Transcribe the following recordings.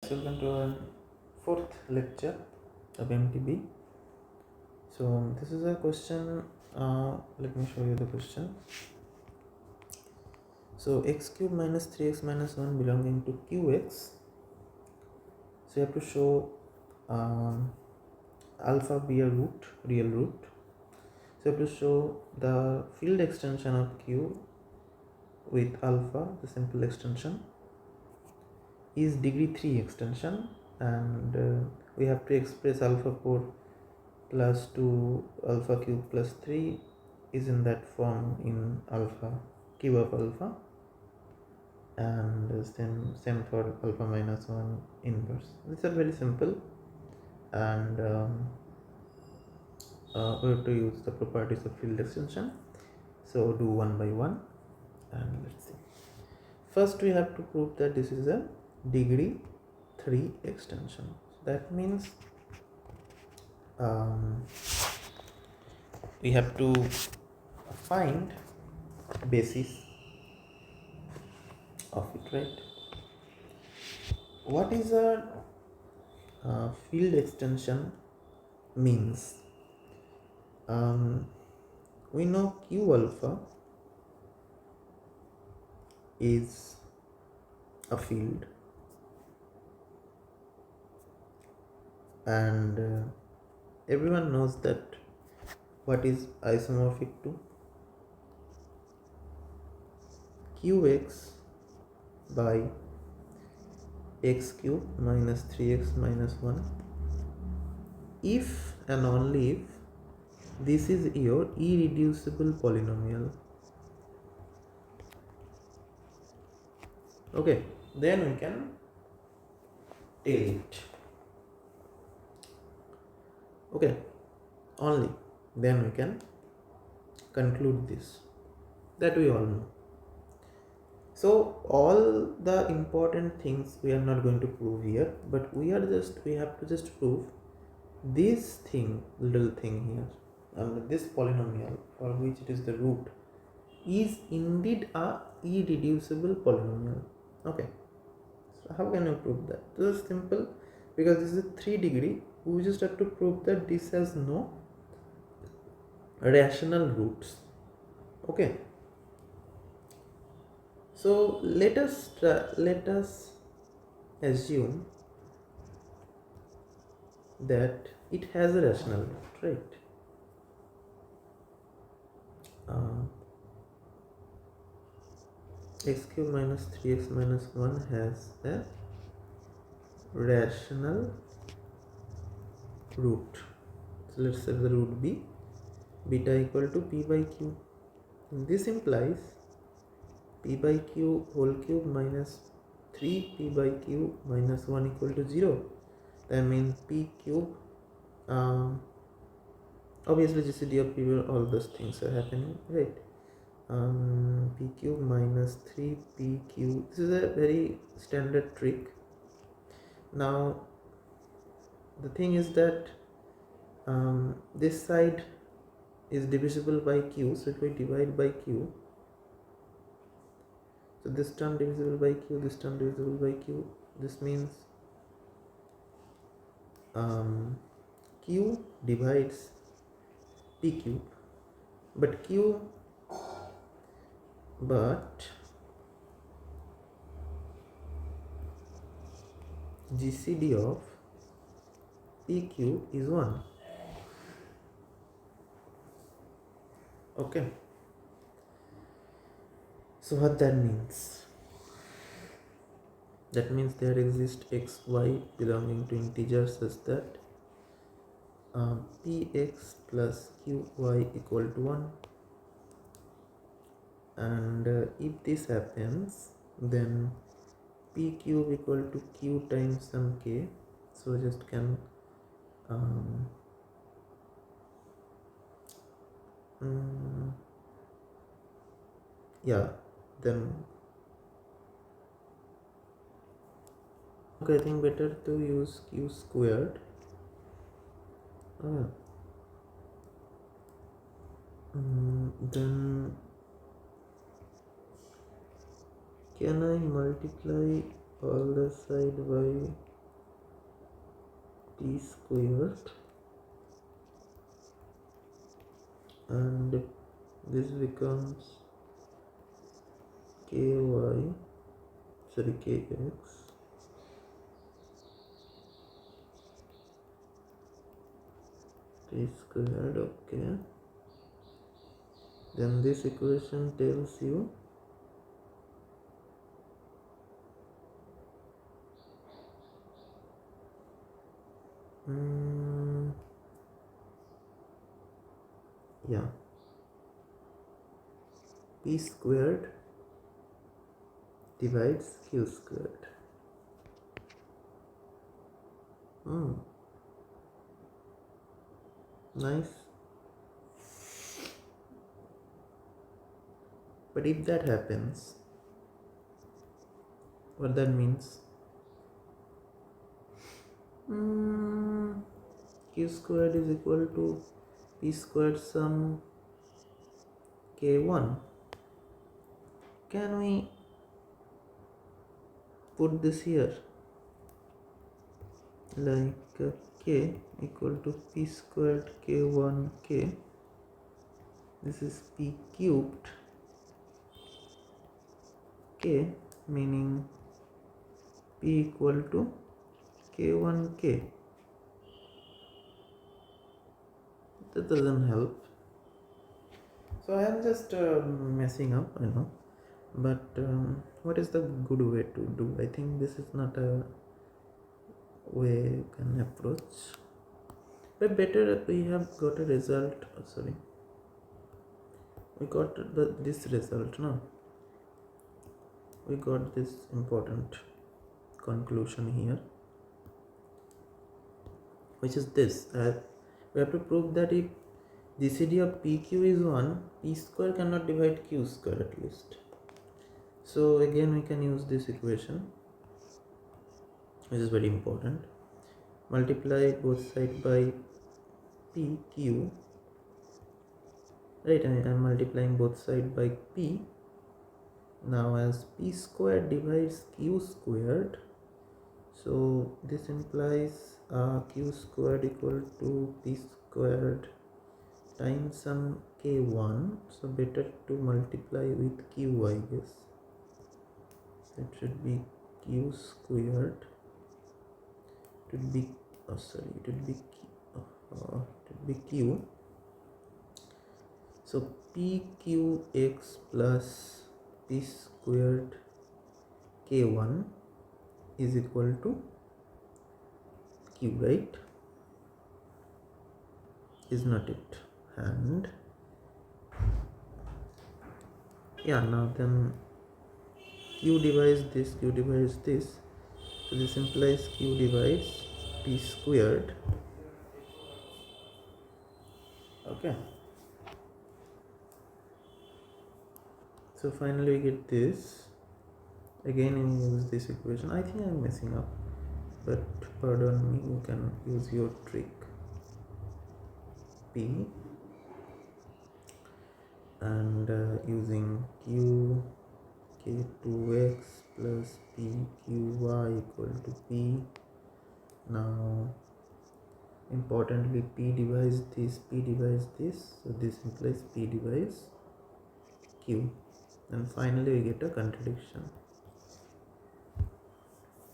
Welcome to our fourth lecture of MTB. So this is a question. Let me show you the question. So x cube minus 3x minus 1 belonging to qx. So you have to show alpha be a root, real root. So you have to show the field extension of q with alpha, the simple extension, is degree 3 extension, and we have to express alpha 4 plus 2 alpha cube plus 3 is in that form in alpha cube of alpha, and same for alpha minus 1 inverse. These are very simple, and we have to use the properties of field extension. So do one by one, and let's see. First we have to prove that this is a degree 3 extension. So that means we have to find basis of it, right? What is a field extension means? We know q alpha is a field, and everyone knows that what is isomorphic to qx by x cube minus 3x minus 1 if and only if this is your irreducible polynomial. Okay, then we can tell it. Okay, only then we can conclude this, that we all know. So all the important things we are not going to prove here, but we have to just prove this little thing here, this polynomial for which it is the root is indeed a irreducible polynomial. Okay, so how can you prove that? This is simple, because this is a 3 degree. We just have to prove that this has no rational roots. Okay, so let us assume that it has a rational root, right? X cube minus 3x minus 1 has a rational root. So let's say the root be beta equal to p by q. This implies p by q whole cube minus 3p by q minus 1 equal to 0. That means p cube, obviously GCD of p, all those things are happening, right? P cube minus 3pq. This is a very standard trick. Now the thing is that this side is divisible by q, so if we divide by q, so this term divisible by q, this term divisible by q, this means q divides p cube, but GCD of p cube is 1. Okay, so what that means? That means there exist x, y belonging to integers such that px plus qy equal to 1, and if this happens, then p cube equal to q times some k. So just can then okay, I think better to use q squared. Then can I multiply all the side by t squared, and this becomes ky, sorry, kx t squared. Okay, then this equation tells you yeah, p squared divides q squared. Nice. But if that happens, what that means, q squared is equal to p squared sum k1. Can we put this here like k equal to p squared k1 k? This is p cubed k, meaning p equal to k1 k. That doesn't help. So I am just messing up, I know, but what is the good way to do? I think this is not a way you can approach, but better we have got a result. Sorry, we got this result now. We got this important conclusion here, which is this: we have to prove that if GCD of PQ is 1, P square cannot divide Q square at least. So again we can use this equation, which is very important. Multiply both sides by PQ, right? And I'm multiplying both sides by P. Now as P squared divides Q squared, so this implies Q squared equal to P squared times some k1, so better to multiply with q, I guess. It should be q squared. It would be it would be q. So pqx plus p squared k1 is equal to q, right? Is not it? And yeah, now then q divides this, q divides this, so this implies q divides p squared. Okay, so finally we get this. Again we use this equation. I think I'm messing up, but pardon me, you can use your trick. P and using q k2x plus pqy equal to p. Now importantly, p divides this, so this implies p divides q, and finally we get a contradiction.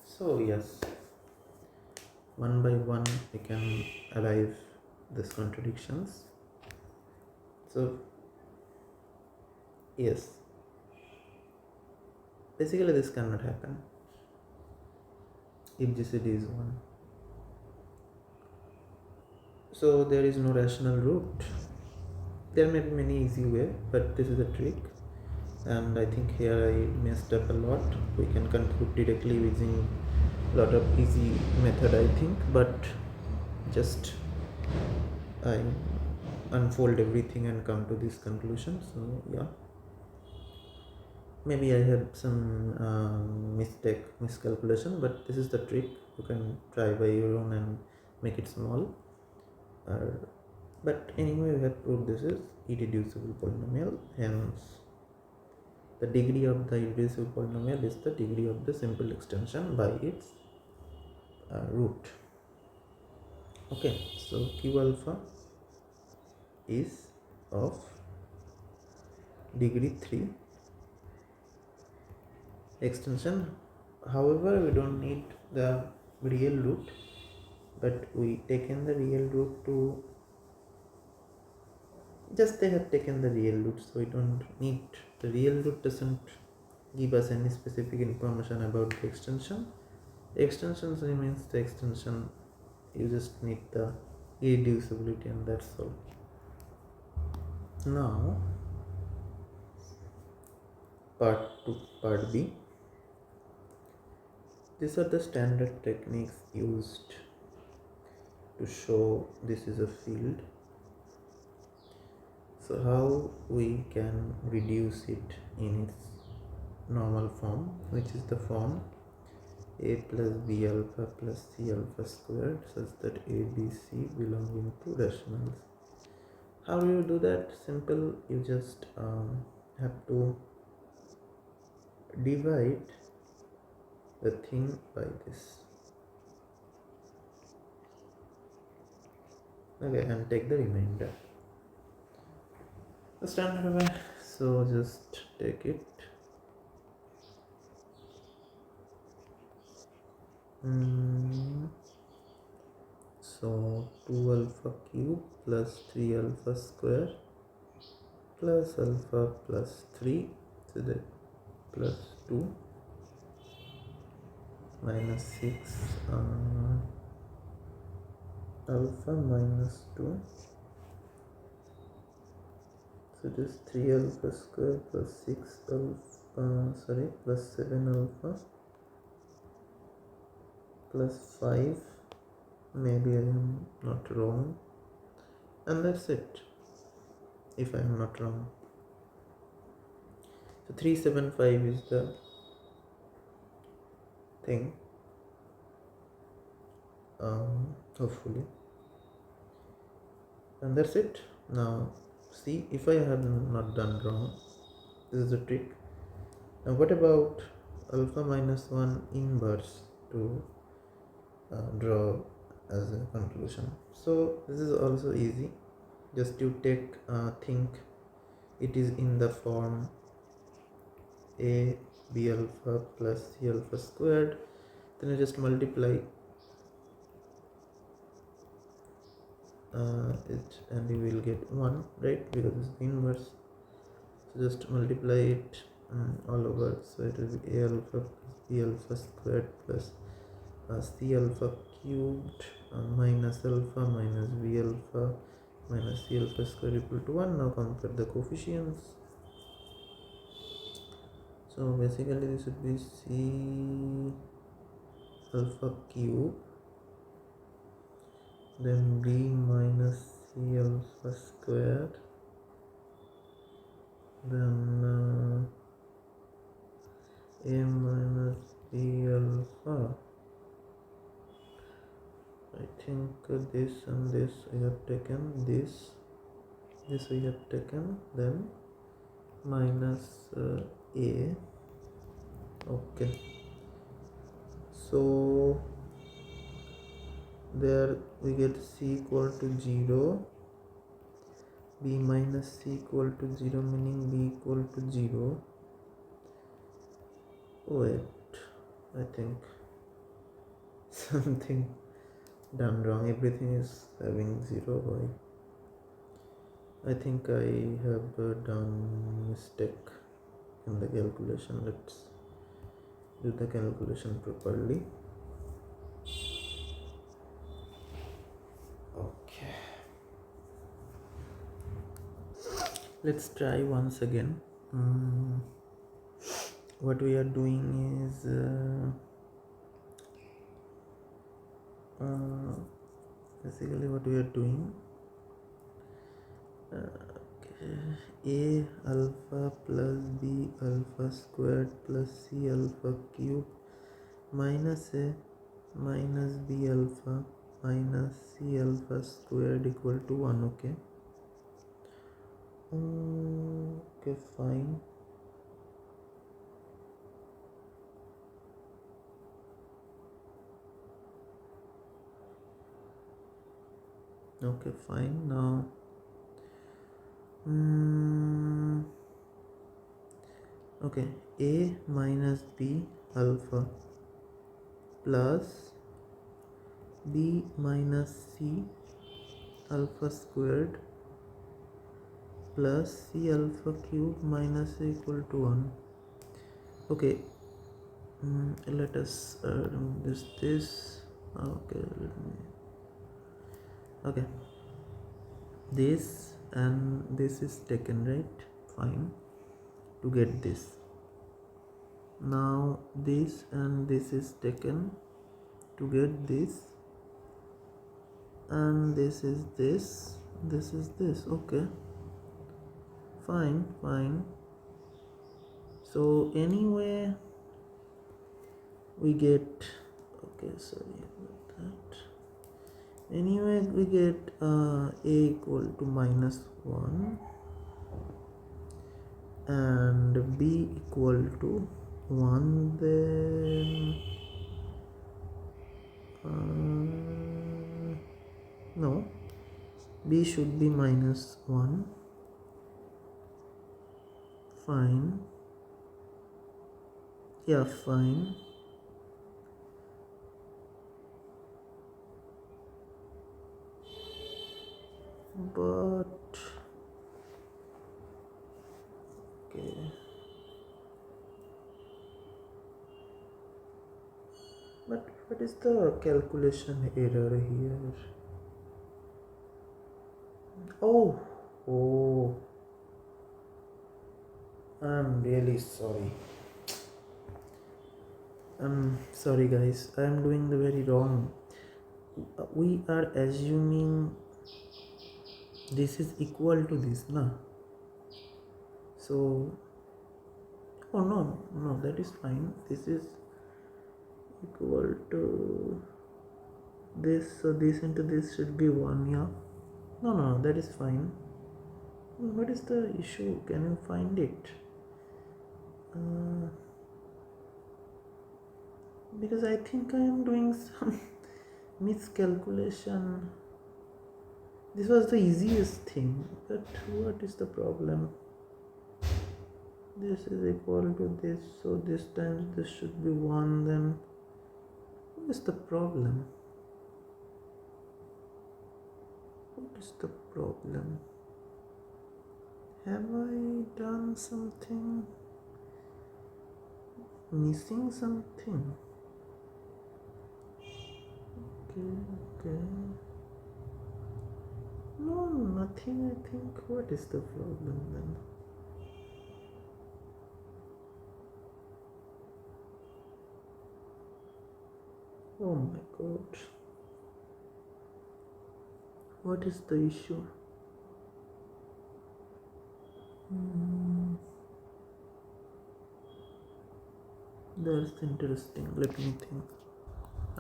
So yes, one by one we can arrive these contradictions. So yes, basically this cannot happen if GCD is 1. So there is no rational root. There may be many easy way, but this is a trick, and I think here I messed up a lot. We can conclude directly using a lot of easy method, I think, but just I unfold everything and come to this conclusion. So yeah, maybe I had some miscalculation, but this is the trick. You can try by your own and make it small. But anyway, we have proved this is irreducible polynomial, hence the degree of the irreducible polynomial is the degree of the simple extension by its root. Okay, so q alpha is of degree 3 extension. However, we don't need the real root, but we taken the real root to just they have taken the real root, so we don't need the real root. Doesn't give us any specific information about the extension. The extension remains the extension. You just need the irreducibility, and that's all. Now part 2, part B. These are the standard techniques used to show this is a field. So how we can reduce it in its normal form, which is the form a plus b alpha plus c alpha squared, such that a, b, c belonging to rationals. How do you do that? Simple. You just have to divide the thing by this. Okay, and take the remainder. The standard way. So just take it. So 2 alpha cube plus 3 alpha square plus alpha plus 3, so that plus 2 minus 6 alpha minus 2, so this 3 alpha square plus 6 alpha plus 7 alpha plus 5, maybe I am not wrong, and that's it if I am not wrong. So 375 is the thing, hopefully, and that's it. Now see if I have not done wrong. This is the trick. Now what about alpha minus 1 inverse to draw as a conclusion? So this is also easy. Just you take think it is in the form a b alpha plus c alpha squared, then you just multiply it and you will get 1, right, because it's the inverse. So just multiply it all over, so it will be a alpha plus b alpha squared plus c alpha cubed minus alpha minus b alpha minus c alpha squared equal to 1. Now compare the coefficients. So basically this would be c alpha cube, then b minus c alpha squared, then a minus b alpha. I think this and this we have taken, this we have taken, then minus a. Okay, so there we get c equal to 0, b minus c equal to 0, meaning b equal to 0. Wait, I think something done wrong. Everything is having 0. Why? I think I have done mistake in the calculation. Let's do the calculation properly. Okay, let's try once again. What we are doing is basically what we are doing, a alpha plus b alpha squared plus c alpha cube minus a minus b alpha minus c alpha squared equal to 1. Okay, okay, fine. Okay, fine. Now mm, okay, a minus b alpha plus b minus c alpha squared plus c alpha cube minus a equal to 1. Okay, let us this okay, okay, this and this is taken, right? Fine. To get this, now this and this is taken to get this, and this is this. Okay, fine. So anyway we get, okay, sorry about that. Anyway we get a equal to -1 and b equal to 1, then no, b should be -1. Fine, yeah, fine. But okay, but what is the calculation error here? Oh, I'm really sorry. I'm sorry guys, I'm doing the very wrong. We are assuming this is equal to this, na? So, oh no, that is fine. This is equal to this, so this into this should be 1, yeah? No, that is fine. What is the issue? Can you find it? Because I think I am doing some miscalculation. This was the easiest thing, but what is the problem? This is equal to this, so this times this should be 1, then what is the problem? What is the problem? Have I done something? Missing something? Okay. No, nothing, I think. What is the problem then? Oh my god. What is the issue? That's interesting. Let me think.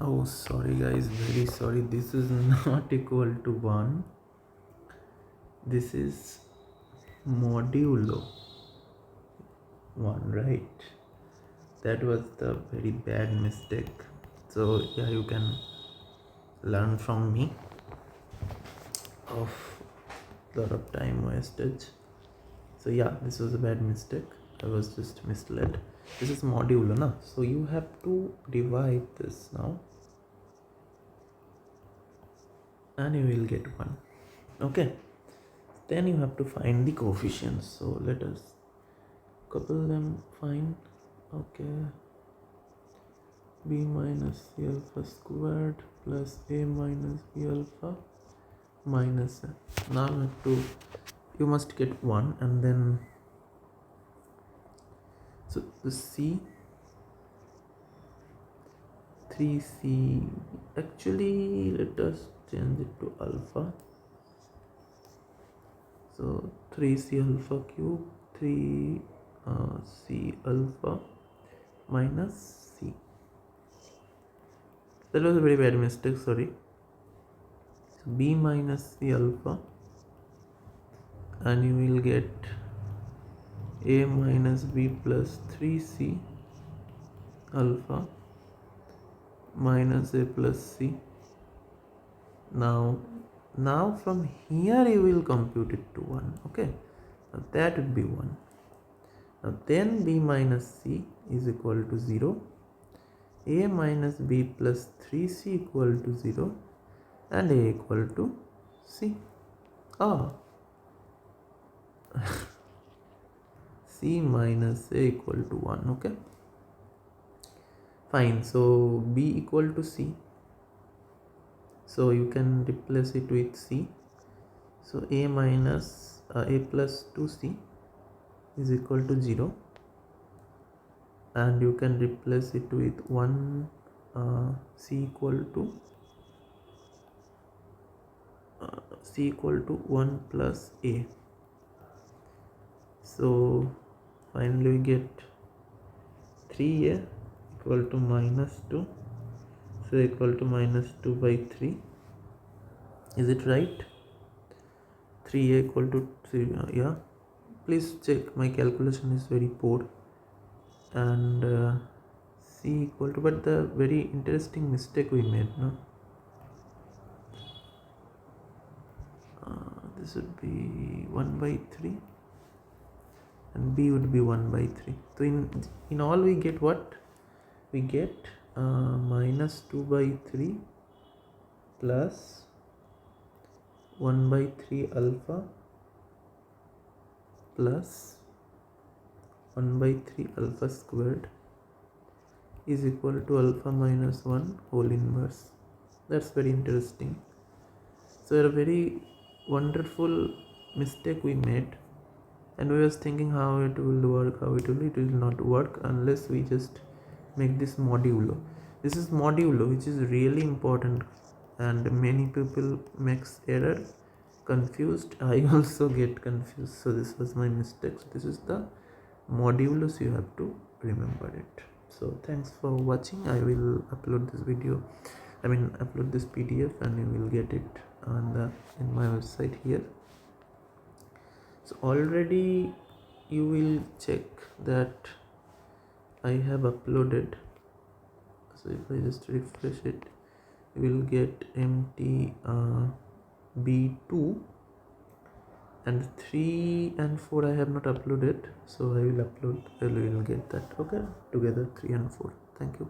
Oh, sorry guys, very sorry. This is not equal to 1. This is modulo 1, right? That was the very bad mistake. So yeah, you can learn from me of lot of time wastage. So yeah, this was a bad mistake. I was just misled. This is modulo, na? So you have to divide this now, and you will get 1. Okay, then you have to find the coefficients. So let us couple them. Fine. Okay, b minus c alpha squared plus a minus b alpha minus a. Now you must get 1, and then so the c 3c, actually let us change it to alpha. So 3c alpha cube 3c alpha minus c. That was a very bad mistake, sorry. So b minus c alpha, and you will get a minus b plus 3c alpha minus a plus c. Now Now from here you will compute it to 1. Okay, now that would be 1. Now then b minus c is equal to 0, a minus b plus 3c equal to 0, and a equal to c. C minus a equal to 1. Okay, fine. So b equal to c, so you can replace it with c. So a minus a plus 2c is equal to 0, and you can replace it with 1 c equal to 1 plus a. So finally we get 3a equal to minus 2, so equal to minus 2 by 3. Is it right? 3a equal to 3, yeah, please check, my calculation is very poor. And c equal to, but the very interesting mistake we made, no, this would be 1 by 3 and b would be 1 by 3. So in all we get what? We get minus 2 by 3 plus 1 by 3 alpha plus 1 by 3 alpha squared is equal to alpha minus 1 whole inverse. That's very interesting. So a very wonderful mistake we made, and we was thinking how it will work, it will not work unless we just make this modulo. This is modulo, which is really important, and many people makes error, confused. I also get confused, so this was my mistake. So this is the modulus, you have to remember it. So thanks for watching. I will upload this video, upload this PDF, and you will get it in my website here. So already you will check that I have uploaded. So if I just refresh it, you will get MTB-4 and 3 and 4 I have not uploaded, so I will upload. You will get that. Okay, together 3 and 4. Thank you.